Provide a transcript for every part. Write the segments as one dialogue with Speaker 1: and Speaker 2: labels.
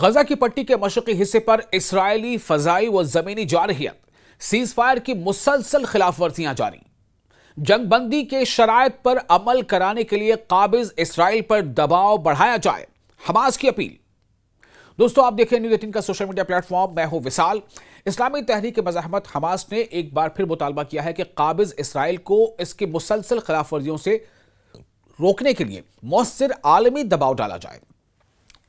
Speaker 1: गजा की पट्टी के मशरकी हिस्से पर इसराइली फजाई व जमीनी जारहियत, सीज फायर की मुसलसल खिलाफवर्जियां जारी। जंगबंदी के शराइत पर अमल कराने के लिए काबिज इसराइल पर दबाव बढ़ाया जाए, हमास की अपील। दोस्तों, आप देखें न्यूज़ 18 का सोशल मीडिया प्लेटफॉर्म। मैं हूं विशाल। इस्लामी तहरीक मज़ाहमत हमास ने एक बार फिर मुतालबा किया है कि काबिज इसराइल को इसकी मुसलसल खिलाफवर्जियों से रोकने के लिए मौसर आलमी दबाव डाला जाए,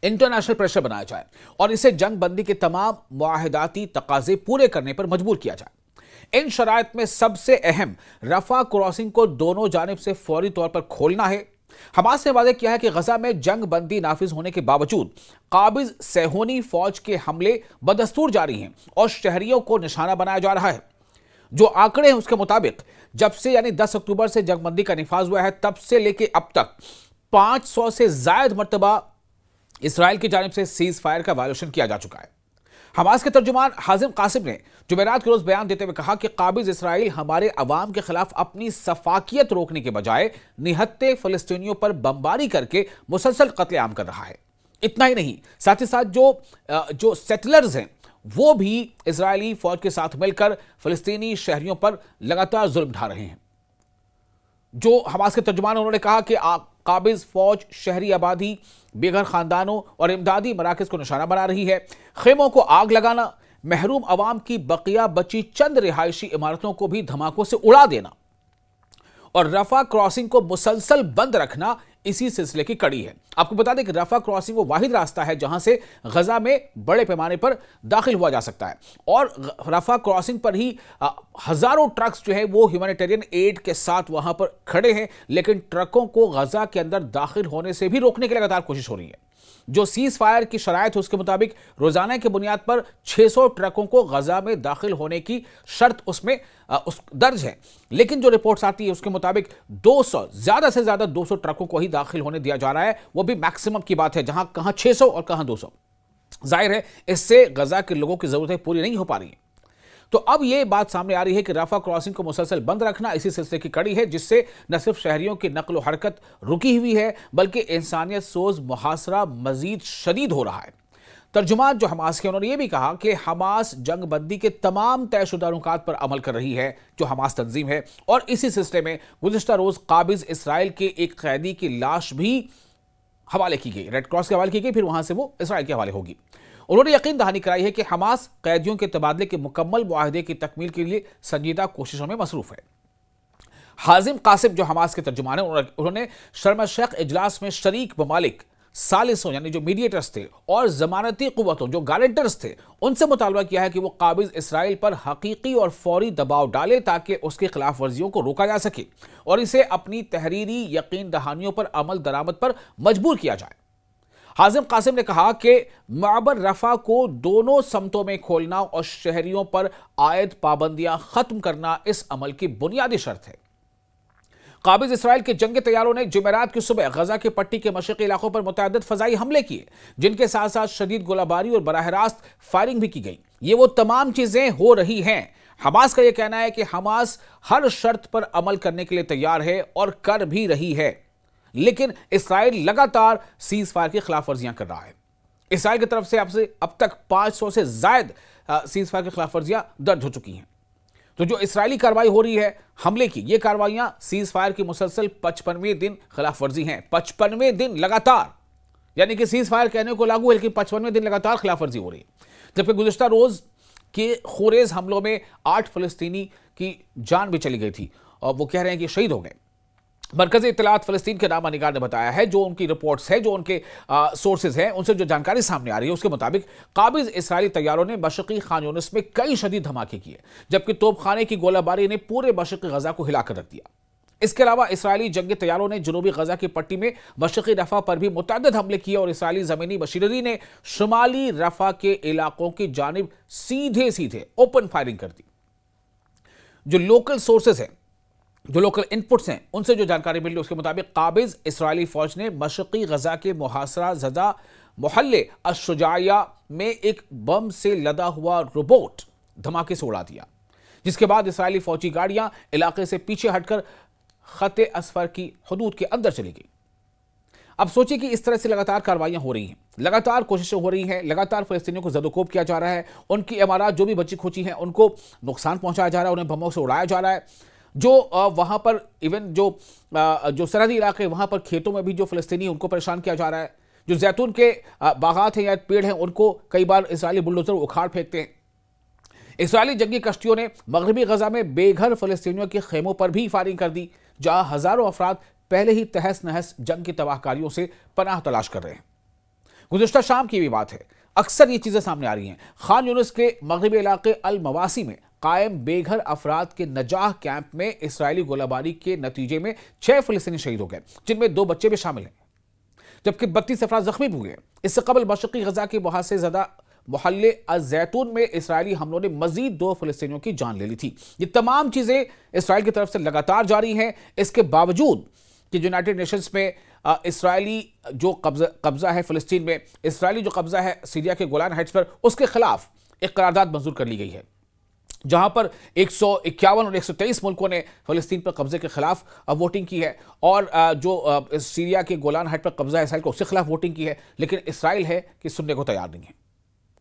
Speaker 1: इंटरनेशनल प्रेशर बनाया जाए और इसे जंगबंदी के तमाम मुआहदाती तकाजे पूरे करने पर मजबूर किया जाए। इन शराइत में सबसे अहम रफा क्रॉसिंग को दोनों जानिब से फौरी तौर पर खोलना है। हमास ने वादे किया है कि गजा में जंग बंदी नाफिज होने के बावजूद काबिज सेहोनी फौज के हमले बदस्तूर जारी हैं और शहरियों को निशाना बनाया जा रहा है। जो आंकड़े हैं उसके मुताबिक जब से यानी 10 अक्टूबर से जंगबंदी का निफाज हुआ है, तब से लेके अब तक 500 से ज्यादा मरतबा इसराइल की जानिब से सीज फायर का वायोलेशन किया जा चुका है। हमास के तर्जुमान हाजिम कासिम ने जुमेरात के रोज बयान देते हुए कहा कि काबिज इसराइल हमारे अवाम के खिलाफ अपनी सफाकियत रोकने के बजाय निहत्ते फलस्तीनियों पर बमबारी करके मुसलसल कत्लेआम कर रहा है। इतना ही नहीं, साथ ही साथ जो सेटलर्स हैं वो भी इजरायली फौज के साथ मिलकर फलस्तीनी शहरियों पर लगातार जुल्म ढा रहे हैं। जो हमास के तर्जुमान उन्होंने कहा कि काबिज फौज शहरी आबादी, बेघर खानदानों और इमदादी मराकज को निशाना बना रही है। खेमों को आग लगाना, महरूम अवाम की बकिया बची चंद रिहायशी इमारतों को भी धमाकों से उड़ा देना और रफा क्रॉसिंग को मुसलसल बंद रखना इसी सिलसिले की कड़ी है। आपको बता दें कि रफा क्रॉसिंग वो वाहिद रास्ता है जहां से गजा में बड़े पैमाने पर दाखिल हुआ जा सकता है और रफा क्रॉसिंग पर ही हजारों ट्रक्स जो है वो ह्यूमैनिटेरियन एड के साथ वहां पर खड़े हैं, लेकिन ट्रकों को गजा के अंदर दाखिल होने से भी रोकने की लगातार कोशिश हो रही है। जो सीज फायर की शराइत है उसके मुताबिक रोजाना की बुनियाद पर 600 ट्रकों को गजा में दाखिल होने की शर्त उसमें दर्ज है, लेकिन जो रिपोर्ट्स आती है उसके मुताबिक 200 ज्यादा से ज्यादा 200 ट्रकों को ही दाखिल होने दिया जा रहा है। वो भी मैक्सिमम की बात है, जहां कहां 600 और कहां 200। जाहिर है इससे गजा के लोगों की जरूरतें पूरी नहीं हो पा रही हैं। तो अब यह बात सामने आ रही है कि रफा क्रॉसिंग को मुसलसल बंद रखना इसी सिलसिले की कड़ी है, जिससे न सिर्फ शहरियों की नकलो हरकत रुकी हुई है बल्कि इंसानियत सोज मुहासरा मजीद शदीद हो रहा है। तर्जुमान जो हमास के, उन्होंने यह भी कहा कि हमास जंगबंदी के तमाम तयशुदा नुकात पर अमल कर रही है जो हमास तंजीम है, और इसी सिलसिले में गुज़िश्ता रोज काबिज इसराइल के एक कैदी की लाश भी हवाले की गई, रेड क्रॉस के हवाले की गई, फिर वहां से वो इसराइल के हवाले होगी। उन्होंने यकीन दहानी कराई है कि हमास कैदियों के तबादले के मुकम्मल मुआहदे की तकमील के लिए संजीदा कोशिशों में मसरूफ है। हाजिम कासिम जो हमास के तर्जुमान है, उन्होंने शर्म शेख इजलास में शरीक ममालिक सालिसों यानी जो मीडिएटर्स थे और जमानती कुव्वतों जो गारंटर्स थे उनसे मुतालबा किया है कि वो काबिज इसराइल पर हकीकी और फौरी दबाव डाले ताकि उसकी खिलाफ वर्जियों को रोका जा सके और इसे अपनी तहरीरी यकीन दहानियों पर अमल दरामद पर मजबूर किया जाए। हाजिम कासिम ने कहा कि माबर रफा को दोनों समतों में खोलना और शहरियों पर आयद पाबंदियां खत्म करना इस अमल की बुनियादी शर्त है। काबिज इसराइल के जंगी तैयारों ने जुमेरात की सुबह गजा के पट्टी के मशरकी इलाकों पर मुतअद्दिद फजाई हमले किए, जिनके साथ साथ शदीद गोलाबारी और बराह रास्त फायरिंग भी की गई। ये वो तमाम चीजें हो रही हैं। हमास का यह कहना है कि हमास हर शर्त पर अमल करने के लिए तैयार है और कर भी रही है, लेकिन इसराइल लगातार सीज फायर की खिलाफ वर्जियां कर रहा है। इसराइल की तरफ से अब तक 500 से ज्यादा सीज फायर की खिलाफ वर्जियां दर्ज हो चुकी हैं। तो जो इसराइली कार्रवाई हो रही है हमले की, ये कार्रवाइयां सीज फायर की मुसलसल 55वें दिन खिलाफ वर्जी हैं। 55वें दिन लगातार, यानी कि सीज फायर कहने को लागू है लेकिन 55वें दिन लगातार खिलाफ वर्जी हो रही है। जबकि गुज़िश्ता रोज के खुरेज हमलों में 8 फलस्तीनी की जान भी चली गई थी और वो कह रहे हैं कि शहीद हो गए। मरकज़ी इत्तलात फ़लस्तीन के नामा निगार ने बताया है, जो उनकी रिपोर्ट्स है, जो उनके सोर्सेज हैं, उनसे जो जानकारी सामने आ रही है उसके मुताबिक काबिज इसराइली तैयारों ने मशरक़ी खान यूनिस में कई शदीद धमाके किए, जबकि तोपखाने की गोलाबारी ने पूरे मशरक़ी गजा को हिलाकर रख दिया। इसके अलावा इसराइली जंगी तैयारों ने जनूबी गजा की पट्टी में मशरक़ी रफ़ा पर भी मुतअद्दिद हमले किए और इसराइली ज़मीनी मशीनरी ने शुमाली रफ़ा के इलाकों की जानिब सीधे सीधे ओपन फायरिंग कर दी। जो लोकल सोर्सेज हैं, जो लोकल इनपुट्स हैं, उनसे जो जानकारी मिली उसके मुताबिक काबिज इसराइली फौज ने मशरक़ी गजा के मुहासरा ज़दा मोहल्ले अश-शुजाया में एक बम से लदा हुआ रोबोट धमाके से उड़ा दिया, जिसके बाद इसराइली फौजी गाड़ियां इलाके से पीछे हटकर खते असफर की हदूद के अंदर चली गई। अब सोचिए कि इस तरह से लगातार कार्रवाइयां हो रही हैं, लगातार कोशिशें हो रही हैं, लगातार फ़लस्तीनियों को ज़दोकोब किया जा रहा है, उनकी इमारत जो भी बची खोची हैं उनको नुकसान पहुंचाया जा रहा है, उन्हें बमों से उड़ाया जा रहा है। जो वहां पर इवन जो सरहदी इलाके वहां पर खेतों में भी जो फ़लस्तीनी उनको परेशान किया जा रहा है। जो जैतून के बागात हैं या पेड़ हैं उनको कई बार इजरायली बुलडोजर उखाड़ फेंकते हैं। इजरायली जंगी कश्तियों ने मगरबी गजा में बेघर फ़लस्तीनियों के खेमों पर भी फायरिंग कर दी, जहां हजारों अफराद पहले ही तहस नहस जंग की तबाहकारियों से पनाह तलाश कर रहे हैं। गुज़िश्ता शाम की भी बात है, अक्सर ये चीजें सामने आ रही हैं। खान यूनिस के मगरबी इलाके अल मवासी में कायम बेघर अफराद के नजाह कैंप में इसराइली गोलाबारी के नतीजे में 6 फ़लस्तीनी शहीद हो गए, जिनमें 2 बच्चे भी शामिल हैं, जबकि 32 अफराद जख्मी भी हुए। इससे कबल मशरक़ी गजा के बहुत से ज़्यादा मोहल्ले अज़-ज़ैतून में इसराइली हमलों ने मजीद 2 फ़लस्तीनियों की जान ले ली थी। ये तमाम चीज़ें इसराइल की तरफ से लगातार जारी हैं। इसके बावजूद कि यूनाइटेड नेशंस में इसराइली जो कब्जा है फ़लस्तीन में, इसराइली जो कब्जा है सीरिया के गोलान हाइट्स पर, उसके खिलाफ एक करारदाद मंजूर कर ली गई है, जहां पर 151 और 123 मुल्कों ने फ़लस्तीन पर कब्जे के खिलाफ वोटिंग की है, और जो सीरिया के गोलान हाइट पर कब्जा है इसराइल को, उसके खिलाफ वोटिंग की है। लेकिन इसराइल है कि सुनने को तैयार नहीं है।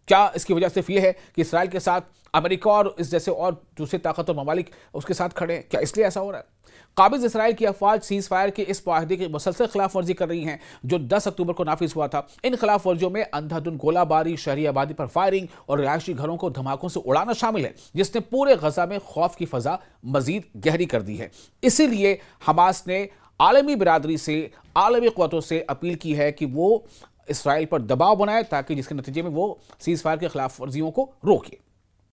Speaker 1: क्या इसकी वजह सिर्फ ये है कि इसराइल के साथ अमेरिका और इस जैसे और दूसरे ताकतवर ममालिक उसके साथ खड़े हैं? क्या इसलिए ऐसा हो रहा है? काबिज इसराइल की अफवाज सीज फायर के इस मुआहदे की मुसलसल खिलाफ वर्जी कर रही हैं, जो 10 अक्टूबर को नाफिज हुआ था। इन खिलाफ वर्जियों में अंधाधुंध गोलाबारी, शहरी आबादी पर फायरिंग और रिहायशी घरों को धमाकों से उड़ाना शामिल है, जिसने पूरे गजा में खौफ की फजा मजीद गहरी कर दी है। इसीलिए हमास ने आलमी बिरादरी से, आलमी क़ुव्वतों से अपील की है कि वो इसराइल पर दबाव बनाए, ताकि जिसके नतीजे में वो सीज फायर के खिलाफ वर्जियों को रोके।